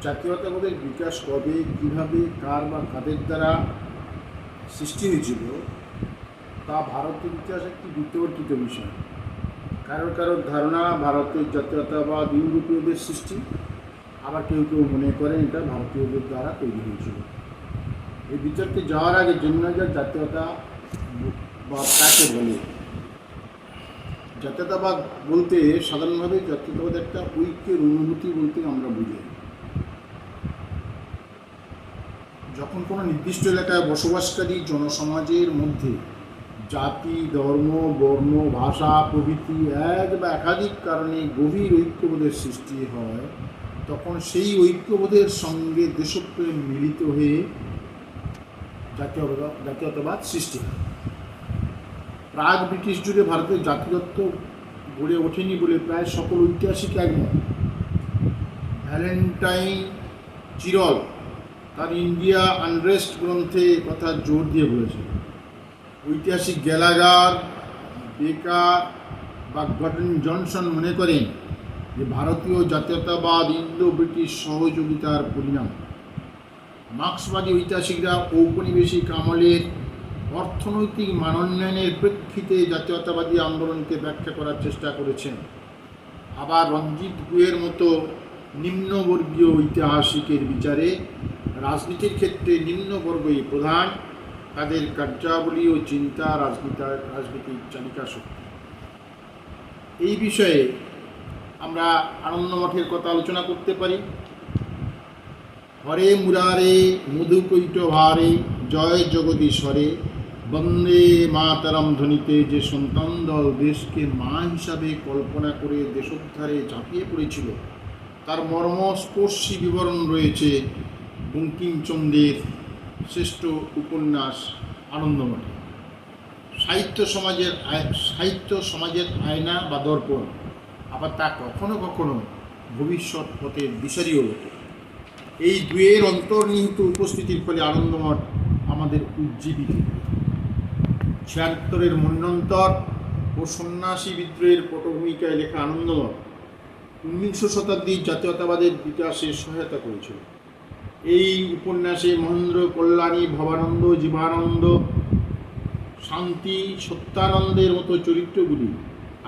জাতীয়তাবাদের বিকাশ কবে, কীভাবে, কার বা কাদের দ্বারা সৃষ্টি হয়েছিল তা ভারতের ইতিহাসে একটি বিতর্কিত বিষয়। কারোর কারোর ধারণা ভারতের জাতীয়তাবাদ ইউরোপীয়দের সৃষ্টি, আবার কেউ কেউ মনে করেন এটা ভারতীয়দের দ্বারা তৈরি হয়েছিল। এই বিতর্কে যাওয়ার আগে জেনে নেওয়া যায় জাতীয়তা বা কাকে বলে। জাতীয়তাবাদ বলতে সাধারণভাবে জাতীয়তাবাদ একটা ঐক্যের অনুভূতি বলতে আমরা বুঝি। যখন কোনো নির্দিষ্ট এলাকায় বসবাসকারী জনসমাজের মধ্যে জাতি, ধর্ম, বর্ণ, ভাষা প্রভৃতি এক বা একাধিক কারণে গভীর ঐক্যবোধের সৃষ্টি হয়, তখন সেই ঐক্যবোধের সঙ্গে দেশপ্রেম মিলিত হয়ে জাতীয়তাবাদ সৃষ্টি হয়। প্রাগ ব্রিটিশ যুগে ভারতের জাতিতত্ত্ব গড়ে ওঠেনি বলে প্রায় সকল ঐতিহাসিক একমত। ভ্যালেন্টাইন চিরল তার ইন্ডিয়া আনরেস্ট গ্রন্থে কথা জোর দিয়ে বলেছেন। ঐতিহাসিক গ্যালাগার, বেকার বা গর্ডন জনসন মনে করেন যে ভারতীয় জাতীয়তাবাদ ইন্দো ব্রিটিশ সহযোগিতার পরিণাম। মার্ক্সবাদী ঐতিহাসিকরা ঔপনিবেশিক আমলের অর্থনৈতিক মানোন্নয়নের প্রেক্ষিতে জাতীয়তাবাদী আন্দোলনকে ব্যাখ্যা করার চেষ্টা করেছেন। আবার রঞ্জিত গুহের মতো নিম্নবর্গীয় ঐতিহাসিকের বিচারে রাজনীতির ক্ষেত্রে নিম্নবর্গই প্রধান, তাদের কার্যাবলী ও চিন্তা রাজনীতির চালিকা শক্তি। এই বিষয়ে আমরা আনন্দমঠের কথা আলোচনা করতে পারি। হরে মুরারে মধুকৈট ভারে জয় জগদীশ্বরে বন্দে মাতরম ধ্বনিতে যে সন্তান দল দেশকে মা হিসাবে কল্পনা করে দেশোদ্ধারে ঝাঁপিয়ে পড়েছিল, তার মর্মস্পর্শী বিবরণ রয়েছে বঙ্কিমচন্দ্রের শ্রেষ্ঠ উপন্যাস আনন্দমঠে। সাহিত্য সমাজের আয়না বা দর্পণ, আবার তা কখনো কখনো ভবিষ্যৎ পথের দিশারিও বটে। এই দুয়ের অন্তর্নিহিত উপস্থিতির ফলে আনন্দমঠ আমাদের উজ্জীবিত। ৭৬-এর মন্বন্তর ও সন্ন্যাসী বিদ্রোহের পটভূমিকায় লেখা আনন্দমঠ ১৯ শতাব্দীর জাতীয়তাবাদের বিকাশে সহায়তা করেছিল। এই উপন্যাসে মহেন্দ্র কল্যাণী, ভবানন্দ, জীবানন্দ, শান্তি, সত্যানন্দের মতো চরিত্রগুলি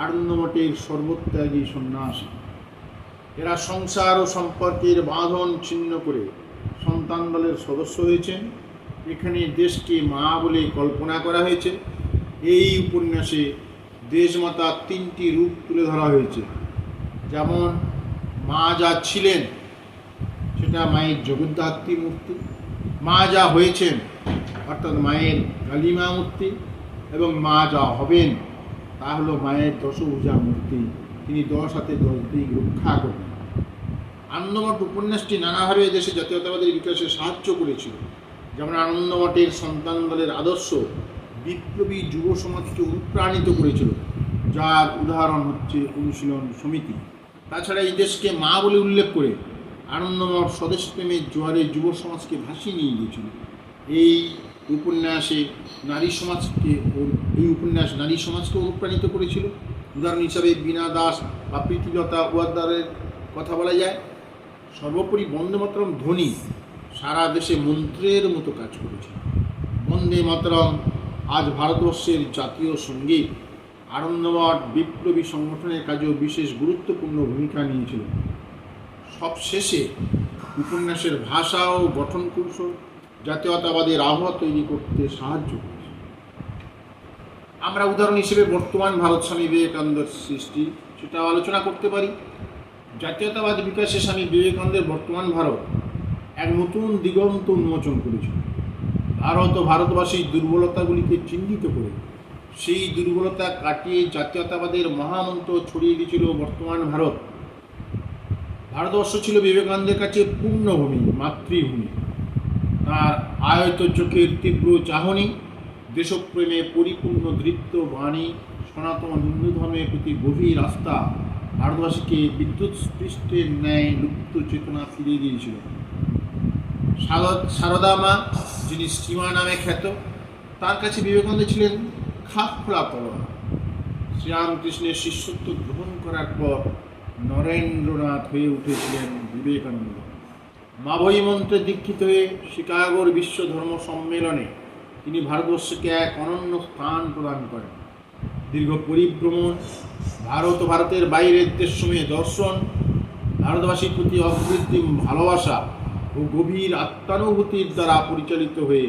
আনন্দমঠের সর্বত্যাগী সন্ন্যাসী। এরা সংসার ও সম্পর্কের বাঁধন ছিন্ন করে সন্তান দলের সদস্য হয়েছেন। এখানে দেশকে মা বলে কল্পনা করা হয়েছে। এই উপন্যাসে দেশমাতার ৩টি রূপ তুলে ধরা হয়েছে। যেমন মা যা ছিলেন সেটা মায়ের জগদ্ধাত্রী মূর্তি, মা যা হয়েছেন অর্থাৎ মায়ের কালিমা মূর্তি, এবং মা যা হবেন তা হলো মায়ের দশভুজা মূর্তি, তিনি 10 হাতে 10 দিক রক্ষা করবেন। আনন্দমঠ উপন্যাসটি নানাভাবে দেশে জাতীয়তাবাদের বিকাশে সাহায্য করেছিল। যেমন আনন্দমঠের সন্তান দলের আদর্শ বিপ্লবী যুব সমাজকে অনুপ্রাণিত করেছিল, যার উদাহরণ হচ্ছে অনুশীলন সমিতি। তাছাড়া এই দেশকে মা বলে উল্লেখ করে আনন্দমঠ স্বদেশপ্রেমের জোয়ারে যুব সমাজকে ভাসিয়ে নিয়ে গিয়েছিল। এই উপন্যাস নারী সমাজকে অনুপ্রাণিত করেছিল। উদাহরণ হিসাবে বীণা দাস বা প্রীতিলতা ওয়াদ্দেদারের কথা বলা যায়। সর্বোপরি বন্দে মাতরম ধ্বনি সারা দেশে মন্ত্রের মতো কাজ করেছে। বন্দে মাতরম আজ ভারতবর্ষের জাতীয় সঙ্গীত। আনন্দমঠ বিপ্লবী সংগঠনের কাজেও বিশেষ গুরুত্বপূর্ণ ভূমিকা নিয়েছিল। সবশেষে উপন্যাসের ভাষা ও গঠন কৌশল জাতীয়তাবাদের আবহাওয়া তৈরি করতে সাহায্য করেছে। আমরা উদাহরণ হিসেবে বর্তমান ভারত স্বামী বিবেকানন্দের সৃষ্টি সেটা আলোচনা করতে পারি। জাতীয়তাবাদ বিকাশে স্বামী বিবেকানন্দের বর্তমান ভারত এক নতুন দিগন্ত উন্মোচন করেছিল। ভারত ও ভারতবাসীর দুর্বলতাগুলিকে চিহ্নিত করে সেই দুর্বলতা কাটিয়ে জাতীয়তাবাদের মহামন্ত্র ছড়িয়ে দিয়েছিল বর্তমান ভারত। ভারতবর্ষ ছিল বিবেকানন্দের কাছে পূর্ণভূমি, মাতৃভূমি। তার আয়ত চোখের তীব্র চাহনি, দেশপ্রেমে পরিপূর্ণ দৃপ্ত বাণী, সনাতন হিন্দু ধর্মের প্রতি গভীর আস্থা ভারতবাসীকে বিদ্যুৎ স্পৃষ্টের ন্যায় লুপ্ত চেতনা ফিরিয়ে দিয়েছিল। সারদা মা, যিনি সীমা নামে খ্যাত, তার কাছে বিবেকানন্দ ছিলেন খাপ খোলা তলোয়ার। শ্রীরামকৃষ্ণের শিষ্যত্ব গ্রহণ করার পর নরেন্দ্রনাথ হয়ে উঠেছিলেন বিবেকানন্দ। মাভৈ মন্ত্রে দীক্ষিত হয়ে শিকাগোর বিশ্ব ধর্ম সম্মেলনে তিনি ভারতবর্ষকে এক অনন্য স্থান প্রদান করেন। দীর্ঘ পরিভ্রমণ, ভারত ও ভারতের বাইরের দেশসমূহে দর্শন, ভারতবাসীর প্রতি অকৃত্রিম ভালোবাসা ও গভীর আত্মানুভূতির দ্বারা পরিচালিত হয়ে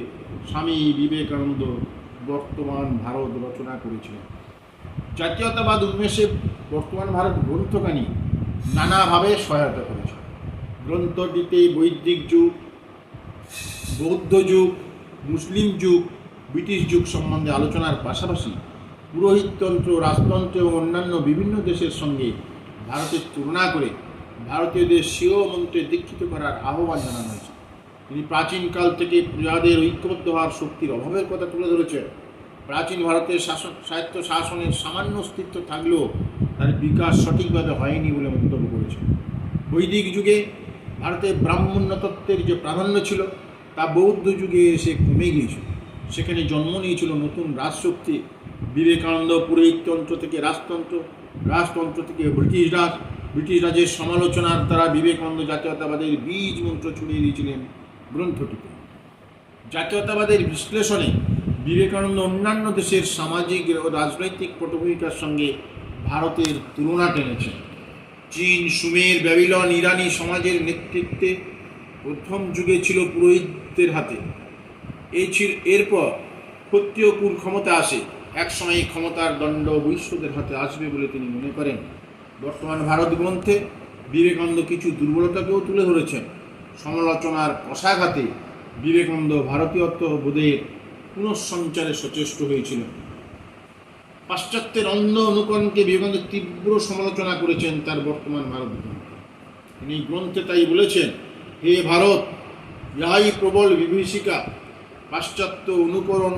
স্বামী বিবেকানন্দ বর্তমান ভারত রচনা করেছিলেন। জাতীয়তাবাদ উন্মেষে বর্তমান ভারত গ্রন্থখানি নানাভাবে সহায়তা করেছে। গ্রন্থটিতে বৈদিক যুগ, বৌদ্ধ যুগ, মুসলিম যুগ, ব্রিটিশ যুগ সম্বন্ধে আলোচনার পাশাপাশি পুরোহিততন্ত্র, রাজতন্ত্র এবং অন্যান্য বিভিন্ন দেশের সঙ্গে ভারতের তুলনা করে ভারতীয়দের স্বীয় মন্ত্রে দীক্ষিত করার আহ্বান জানানো হয়েছে। তিনি প্রাচীনকাল থেকে প্রজাদের ঐক্যবদ্ধ হওয়ার শক্তির অভাবের কথা তুলে ধরেছেন। প্রাচীন ভারতের সাহিত্য শাসনের সামান্য অস্তিত্ব থাকলেও তার বিকাশ সঠিকভাবে হয়নি বলে মন্তব্য করেছেন। বৈদিক যুগে ভারতের ব্রাহ্মণ্য তত্ত্বের যে প্রাধান্য ছিল তা বৌদ্ধ যুগে এসে কমে গিয়েছিল। সেখানে জন্ম নিয়েছিল নতুন রাজশক্তি। বিবেকানন্দ পুরোহিততন্ত্র থেকে রাজতন্ত্র, রাজতন্ত্র থেকে ব্রিটিশ রাজ, ব্রিটিশ রাজের সমালোচনার দ্বারা বিবেকানন্দ জাতীয়তাবাদের বীজ মন্ত্র ছড়িয়ে দিয়েছিলেন গ্রন্থটিতে। জাতীয়তাবাদের বিশ্লেষণে বিবেকানন্দ অন্যান্য দেশের সামাজিক ও রাজনৈতিক পটভূমিকার সঙ্গে ভারতের তুলনা টেনেছেন। চীন, সুমের, ব্যাবিলন, ইরানি সমাজের নেতৃত্বে প্রথম যুগে ছিল পুরোহিতদের হাতে। এরপর ক্ষত্রিয় কুল ক্ষমতা আসে। একসময় এই ক্ষমতার দণ্ড বৈশ্যদের হাতে আসবে বলে তিনি মনে করেন। বর্তমান ভারত গ্রন্থে বিবেকানন্দ কিছু দুর্বলতাকেও তুলে ধরেছেন। সমালোচনার কষাঘাতে বিবেকানন্দ ভারতীয়ত্ব বোধের পুনঃসঞ্চারে সচেষ্ট হয়েছিলেন। পাশ্চাত্যের অন্ধ অনুকরণকে বিবেকানন্দ তীব্র সমালোচনা করেছেন তার বর্তমান ভারত গ্রন্থে। তিনি গ্রন্থে তাই বলেছেন, হে ভারত, ইহাই প্রবল বিভীষিকা। পাশ্চাত্য অনুকরণ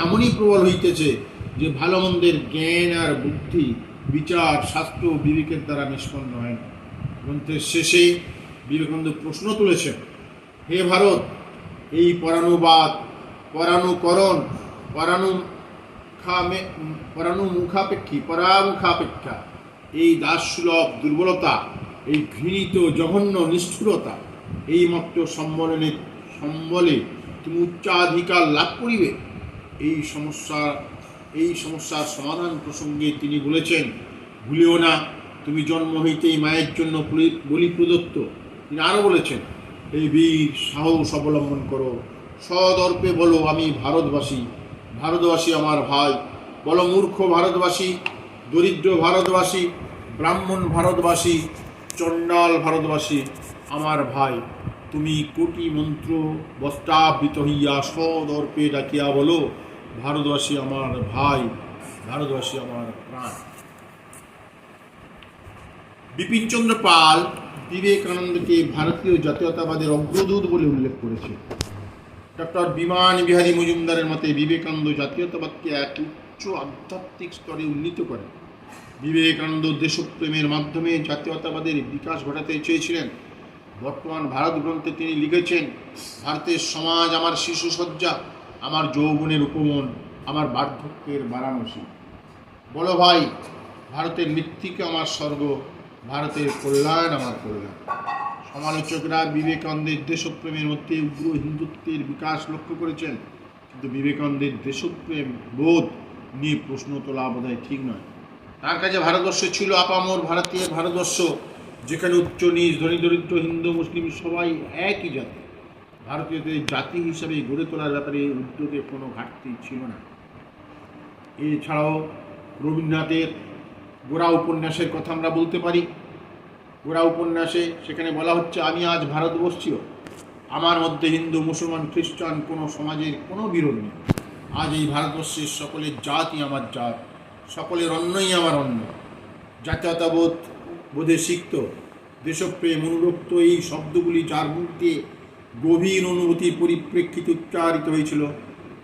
এমনই প্রবল হইতেছে যে ভালো মন্দের জ্ঞান আর বুদ্ধি, বিচার, শাস্ত্র ও বিবেকের দ্বারা নিষ্পন্ন হয় না। গ্রন্থের শেষে বিবেকানন্দ প্রশ্ন তুলেছেন, হে ভারত, এই পরানুবাদ, পরানুকরণ, পরামুখাপেক্ষা, এই দাসসুলভ দুর্বলতা, এই ঘৃণিত জঘন্য নিষ্ঠুরতা, এই মাত্র সম্বলে তুমি উচ্চাধিকার লাভ করিবে। এই সমস্যার সমাধান প্রসঙ্গে তিনি বলেছেন, ভুলেও না তুমি জন্ম হইতেই মায়ের জন্য বলি প্রদত্ত। তিনি আরও বলেছেন, এই বীর, সাহস অবলম্বন করো, সদর্পে বলো আমি ভারতবাসী, ভারতবাসী আমার ভাই। বলো মূর্খ ভারতবাসী, দরিদ্র ভারতবাসী, ব্রাহ্মণ ভারতবাসী, চণ্ডাল ভারতবাসী আমার ভাই। তুমি কোটি মন্ত্র বস্ত্রাবৃত হইয়া সদর্পে ডাকিয়া বলো, ভারতবাসী আমার ভাই, ভারতবাসী আমার প্রাণ। বিপিনচন্দ্র পাল বিবেকানন্দকে ভারতীয় জাতীয়তাবাদের অগ্রদূত বলে উল্লেখ করেছে। ডক্টর বিমান বিহারী মজুমদারের মতে বিবেকানন্দ জাতীয়তাবাদকে এক উচ্চ আধ্যাত্মিক স্তরে উন্নীত করেন। বিবেকানন্দ দেশপ্রেমের মাধ্যমে জাতীয়তাবাদের বিকাশ ঘটাতে চেয়েছিলেন। বর্তমান ভারত গ্রন্থে তিনি লিখেছেন, ভারতের সমাজ আমার শিশুসজ্জা, আমার যৌবনের উপবন, আমার বার্ধক্যের বারাণসী। বলো ভাই, ভারতের মৃত্তিকা আমার স্বর্গ, ভারতের কল্যাণ আমার কল্যাণ। সমালোচকরা বিবেকানন্দের দেশপ্রেমের মধ্যে উগ্র হিন্দুত্বের বিকাশ লক্ষ্য করেছেন, কিন্তু বিবেকানন্দের দেশপ্রেম বোধ নিয়ে প্রশ্ন তোলা বোধহয় ঠিক নয়। তার কাছে ভারতবর্ষ ছিল আপামর ভারতীয় ভারতবর্ষ, যেখানে উচ্চ নিচ, ধনী দরিদ্র, হিন্দু মুসলিম সবাই একই জাতি। ভারতীয়দের জাতি হিসাবে গড়ে তোলার ব্যাপারে উদ্যোগে কোনো ঘাটতি ছিল না। এছাড়াও রবীন্দ্রনাথের গোরা উপন্যাসের কথা আমরা বলতে পারি। গোরা উপন্যাসে সেখানে বলা হচ্ছে, আমি আজ ভারতবর্ষীয়, আমার মধ্যে হিন্দু, মুসলমান, খ্রিস্টান কোনো সমাজের কোনো বিরোধ নেই। আজ এই ভারতবর্ষের সকলের জাতই আমার জাত, সকলের অন্নই আমার অন্ন। জাতীয়তাবোধে সিক্ত, দেশপ্রেম, অনুরক্ত এই শব্দগুলি যার মুখ দিয়ে গভীর অনুভূতির পরিপ্রেক্ষিতে উচ্চারিত হয়েছিল,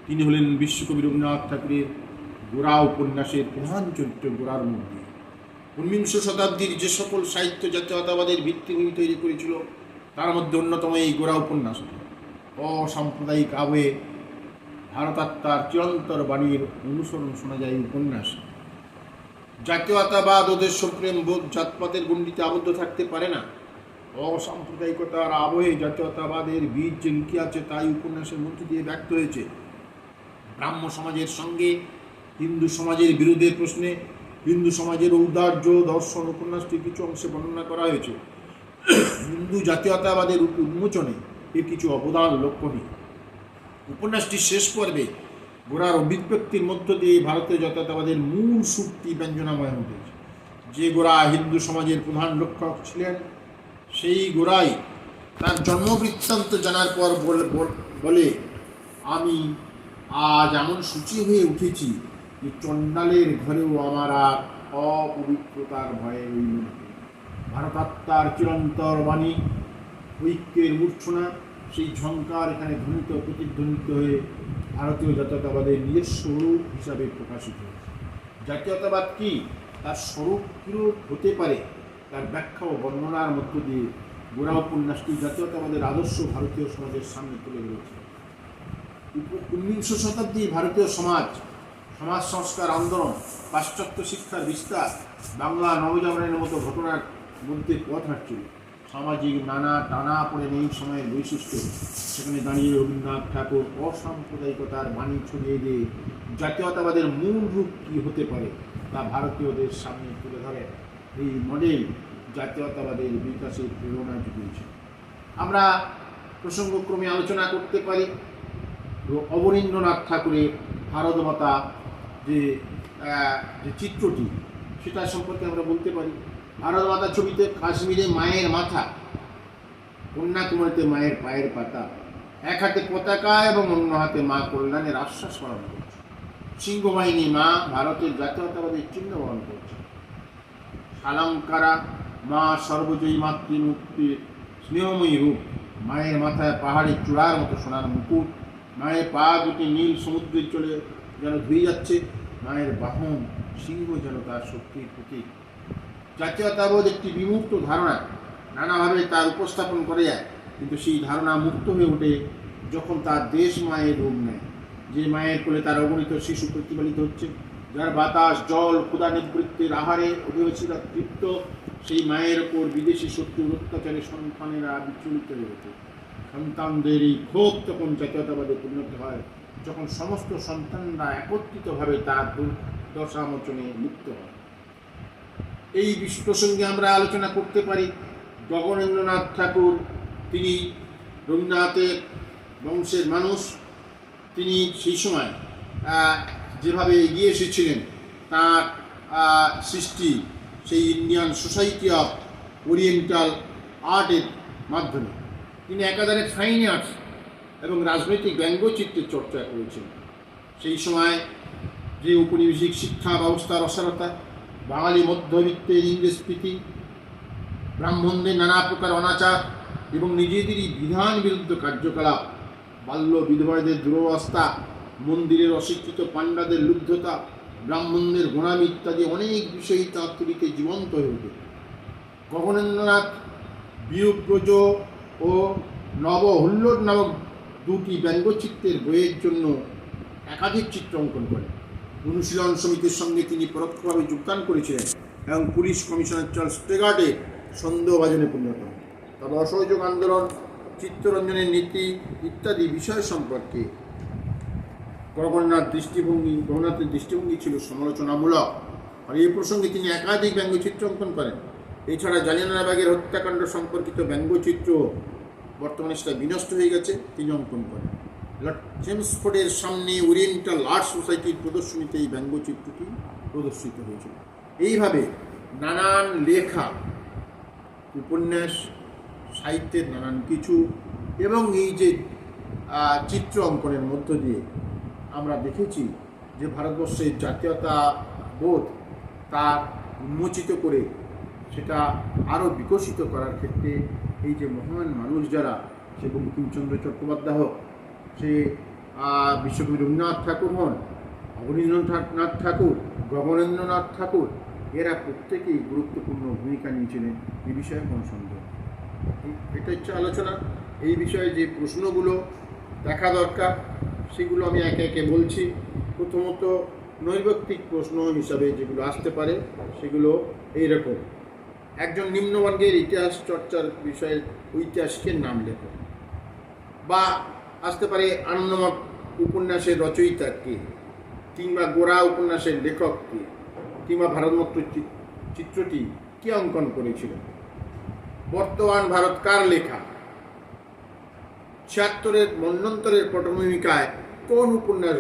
তিনি হলেন বিশ্বকবি রবীন্দ্রনাথ ঠাকুরের গোরা উপন্যাসের প্রধান চরিত্র গোরার মুখ দিয়ে। ঊনবিংশ শতাব্দীর যে সকল সাহিত্য জাতীয়তাবাদের ভিত্তিভূমি তৈরি করেছিল তার মধ্যে অন্যতম এই গোরা উপন্যাস। অসাম্প্রদায়িক আবেগে ভারতাত্মার চিরন্তর বাণীর অনুসরণ শোনা যায় এই উপন্যাস। জাতীয়তাবাদ ও দেশপ্রেম বোধ জাতপাতের গণ্ডিতে আবদ্ধ থাকতে পারে না। অসাম্প্রদায়িকতার আবহে জাতীয়তাবাদের বীজ যে লুকিয়ে আছে তাই উপন্যাসের মধ্য দিয়ে ব্যক্ত হয়েছে। ব্রাহ্ম সমাজের সঙ্গে হিন্দু সমাজের বিরোধের প্রশ্নে হিন্দু সমাজের ঔদার্য দর্শন উপন্যাসটির কিছু অংশে বর্ণনা করা হয়েছে। হিন্দু জাতীয়তাবাদের উন্মোচনে এর কিছু অবদান লক্ষণীয়। উপন্যাসটির শেষ পর্বে গোড়ার অভিব্যক্তির মধ্য দিয়ে ভারতীয় জাতীয়তাবাদের মূল সূক্তি ব্যঞ্জনাময় উঠেছে। যে গোড়া হিন্দু সমাজের প্রধান রক্ষক ছিলেন, সেই গোড়াই তার জন্মবৃত্তান্ত জানার পর বলে, আমি আজ এমন সূচি হয়ে উঠেছি যে চণ্ডালের ঘরেও আমার আর অপবিত্রতার ভয়ে রইল না। ভারতাত্মার চিরন্তর বাণী, ঐক্যের মূর্ছনা, সেই ঝঙ্কার এখানে ধ্বনিত প্রতিধ্বনিত হয়ে ভারতীয় জাতীয়তাবাদের নিজস্ব স্বরূপ হিসাবে প্রকাশিত হয়েছে। জাতীয়তাবাদ কি, তার স্বরূপ কীরূপ হতে পারে, তার ব্যাখ্যা ও বর্ণনার মধ্য দিয়ে গোড়া উপন্যাসটি জাতীয়তাবাদের আদর্শ ভারতীয় সমাজের সামনে তুলে ধরেছে। 19 শতাব্দীর ভারতীয় সমাজ সংস্কার আন্দোলন, পাশ্চাত্য শিক্ষার বিস্তার, বাংলা নবজাগরণের মতো ঘটনার মধ্যে পথ হাঁটছিল। সামাজিক নানা টানা পড়ে এই সময়ের বৈশিষ্ট্য, সেখানে দাঁড়িয়ে রবীন্দ্রনাথ ঠাকুর অসাম্প্রদায়িকতার বাণী ছড়িয়ে দিয়ে জাতীয়তাবাদের মূল রূপ কী হতে পারে তা ভারতীয়দের সামনে তুলে ধরে। এই মডেল জাতীয়তাবাদের বিকাশের প্রেরণা জুগিয়েছে। আমরা প্রসঙ্গক্রমে আলোচনা করতে পারি অবনীন্দ্রনাথ ঠাকুরের ভারতমাতা যে চিত্রটি, সেটা সম্পর্কে আমরা বলতে পারি। ভারতমাতা ছবিতে কাশ্মীরে মায়ের মাথা, কন্যাকুমারীতে মায়ের পায়ের পাতা, এক হাতে পতাকা এবং অন্য হাতে মা কল্যাণের আশ্বাস পালন করছে। সিংহবাহিনী মা ভারতের জাতীয়তাবাদের চিহ্ন বহন করছে। শালঙ্কারা মা সর্বজয়ী মাতৃমূর্তির স্নেহময়ী রূপ, মায়ের মাথায় পাহাড়ের চূড়ার মতো সোনার মুকুট, মায়ের পা দুটি নীল সমুদ্রের চলে যেন ধুয়ে যাচ্ছে, মায়ের বাহন সিংহ যেন তার শক্তির প্রতীক। জাতীয়তাবাদ একটি বিমুক্ত ধারণা, নানাভাবে তার উপস্থাপন করে যায়, কিন্তু সেই ধারণা মুক্ত হয়ে ওঠে যখন তার দেশ মায়ের রূপ নেয়। যে মায়ের কোলে তার অগণিত শিশু প্রতিপালিত হচ্ছে, যার বাতাস জল ক্ষুধা নিবৃত্তির আহারে অধিবাসীরা তৃপ্ত, সেই মায়ের ওপর বিদেশি শত্রুর অত্যাচারে সন্তানেরা বিচলিত হয়ে ওঠে। সন্তানদের এই ক্ষোভ তখন জাতীয়তাবাদে পরিণত হয় যখন সমস্ত সন্তানরা একত্রিতভাবে তার দুর্দশা মোচনে লিপ্ত হয়। এই প্রসঙ্গে আমরা আলোচনা করতে পারি গগনেন্দ্রনাথ ঠাকুর। তিনি রবীন্দ্রনাথের বংশের মানুষ। তিনি সেই সময় যেভাবে এগিয়ে এসেছিলেন, তাঁর সৃষ্টি সেই ইন্ডিয়ান সোসাইটি অফ ওরিয়েন্টাল আর্টের মাধ্যমে তিনি একাধারে ফাইন আর্টস এবং রাজনৈতিক ব্যঙ্গচিত্রের চর্চা করেছেন। সেই সময় যে ঔপনিবেশিক শিক্ষা ব্যবস্থার অসারতা, বাঙালি মধ্যবিত্তের ইংরেজ প্রীতি, ব্রাহ্মণদের নানা প্রকার অনাচার এবং নিজেদেরই বিধান বিরুদ্ধ কার্যকলাপ, বাল্য বিধবাদের দুরবস্থা, মন্দিরের অশিক্ষিত পাণ্ডাদের লুব্ধতা, ব্রাহ্মণদের গোলামি ইত্যাদি অনেক বিষয়ই তাঁর তুলিতে জীবন্ত হয়ে ওঠে। গগনেন্দ্রনাথ বিয়োগব্রজ ও নব হুল্লোড় নামক দুটি ব্যঙ্গচিত্রের বইয়ের জন্য একাধিক চিত্র অঙ্কন করেন। অনুশীলন সমিতির সঙ্গে তিনি পরোক্ষভাবে যোগদান করেছিলেন এবং পুলিশ কমিশনার চার্লস টেগার্টের সন্দেহভাজনে পরিণত হন। তবে অসহযোগ আন্দোলন, চিত্তরঞ্জনের নীতি ইত্যাদি বিষয় সম্পর্কে গগননাথের দৃষ্টিভঙ্গি ছিল সমালোচনামূলক, আর এই প্রসঙ্গে তিনি একাধিক ব্যঙ্গচিত্র অঙ্কন করেন। এছাড়া জালিয়ানওয়ালাবাগের হত্যাকাণ্ড সম্পর্কিত ব্যঙ্গচিত্র, বর্তমানে সেটা বিনষ্ট হয়ে গেছে, তিনি অঙ্কন করেন। লর্ড চেমসফোর্ডের সামনে ওরিয়েন্টাল আর্ট সোসাইটির প্রদর্শনীতে এই ব্যঙ্গচিত্রটি প্রদর্শিত হয়েছিল। এইভাবে নানান লেখা, উপন্যাস, সাহিত্যের নানান কিছু এবং এই যে চিত্র অঙ্কনের মধ্য দিয়ে আমরা দেখেছি যে ভারতবর্ষের জাতীয়তা বোধ তা উন্মোচিত করে সেটা আরও বিকশিত করার ক্ষেত্রে এই যে মহান মানুষ যারা, সে বঙ্কিমচন্দ্র চট্টোপাধ্যায় হোক, সে বিশ্বকবি রবীন্দ্রনাথ ঠাকুর হন, অবনীন্দ্রনাথ ঠাকুর, গগনেন্দ্রনাথ ঠাকুর, এরা প্রত্যেকেই গুরুত্বপূর্ণ ভূমিকা নিয়েছিলেন, এই বিষয়ে কোনো সন্দেহ। এটা হচ্ছে আলোচনা। এই বিষয়ে যে প্রশ্নগুলো দেখা দরকার সেগুলো আমি একে একে বলছি। প্রথমত নৈর্ব্যক্তিক প্রশ্ন হিসাবে যেগুলো আসতে পারে সেগুলো এইরকম একজন নিম্নবর্গের ইতিহাস চর্চার বিষয়ে ঐতিহাসিকের নাম লেখো। বা আসতে পারে আনন্দমঠ উপন্যাসের রচয়িতা কে, কিংবা গোরা উপন্যাসের লেখক কে, কিংবা ভারতমত্র চিত্রটি কে অঙ্কন করেছিল, বর্তমান ভারত কার লেখা, ৭৬-এর মন্বন্তরের পটভূমিকায় কোন উপন্যাস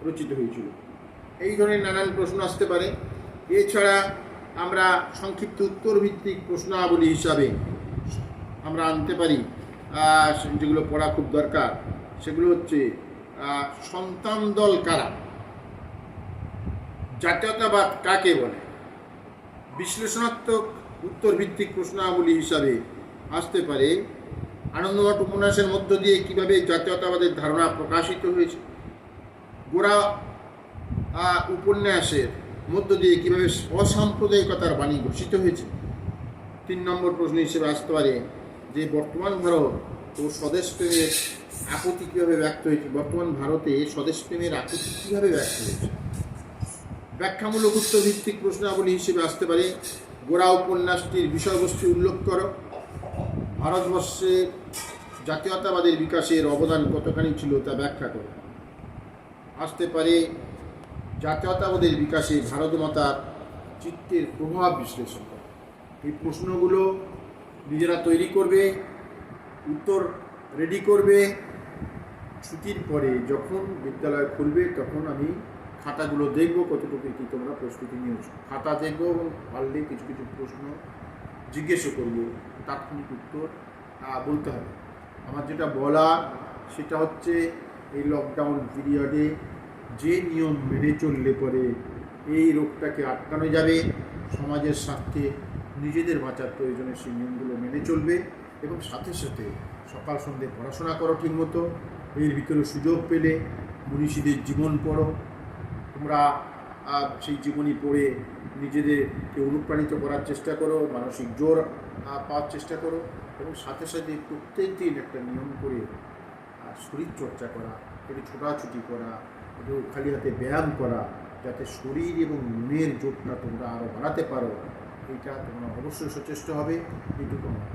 রচিত হয়েছিল। এই ধরনের নানান প্রশ্ন আসতে পারে। এছাড়া আমরা সংক্ষিপ্ত উত্তর ভিত্তিক প্রশ্নাবলী হিসাবে আমরা আনতে পারি, যেগুলো পড়া খুব দরকার। সেগুলো হচ্ছে সন্তান দল কারা, জাতীয়তাবাদ কাকে বলে। বিশ্লেষণাত্মক উত্তর ভিত্তিক প্রশ্নাবলী হিসাবে আসতে পারে আনন্দমঠ উপন্যাসের মধ্য দিয়ে কিভাবে জাতীয়তাবাদের ধারণা প্রকাশিত হয়েছে, গোরা উপন্যাসের মধ্য দিয়ে কীভাবে অসাম্প্রদায়িকতার বাণী ঘোষিত হয়েছে। ৩ নম্বর প্রশ্ন হিসেবে আসতে পারে যে বর্তমান ভারত ও স্বদেশপ্রেমের আকুতি কীভাবে ব্যক্ত হয়েছে, বর্তমান ভারতে স্বদেশপ্রেমের আকুতি কীভাবে ব্যক্ত হয়েছে। ব্যাখ্যামূলক উত্তর ভিত্তিক প্রশ্নাবলী হিসেবে আসতে পারে গোরা উপন্যাসটির বিষয়বস্তু উল্লেখ করো, ভারতবর্ষের জাতীয়তাবাদের বিকাশের অবদান কতখানি ছিল তা ব্যাখ্যা করো। আসতে পারে জাতীয়তাবাদের বিকাশে ভারতমাতার চিত্তের প্রভাব বিশ্লেষণ করে। এই প্রশ্নগুলো নিজেরা তৈরি করবে, উত্তর রেডি করবে। ছুটির পরে যখন বিদ্যালয় খুলবে তখন আমি খাতাগুলো দেখব কতটুকু কি তোমরা প্রস্তুতি নিয়েছো। খাতা দেখবো এবং পারলে কিছু কিছু প্রশ্ন জিজ্ঞেসও করবো, তাৎক্ষণিক উত্তর বলতে হবে। আমার যেটা বলা সেটা হচ্ছে এই লকডাউন পিরিয়ডে যে নিয়ম মেনে চললে পরে এই রোগটাকে আটকানো যাবে, সমাজের স্বার্থে নিজেদের বাঁচার প্রয়োজনে সেই নিয়মগুলো মেনে চলবে এবং সাথে সাথে সকাল সন্ধ্যে পড়াশোনা করো ঠিকমতো। এর ভিতরে সুযোগ পেলে মনীষীদের জীবন পড়ো, তোমরা সেই জীবনী পড়ে নিজেদেরকে অনুপ্রাণিত করার চেষ্টা করো, মানসিক জোর পাওয়ার চেষ্টা করো এবং সাথে সাথে প্রত্যেক দিন একটা নিয়ম করে শরীরচর্চা করা, একটু ছোটাছুটি করা, একটু খালি হাতে ব্যায়াম করা, যাতে শরীর এবং মনের জোরটা তোমরা আরও বাড়াতে পারো। এইটা তোমরা অবশ্যই সচেষ্ট হবে। এইটুকু আমার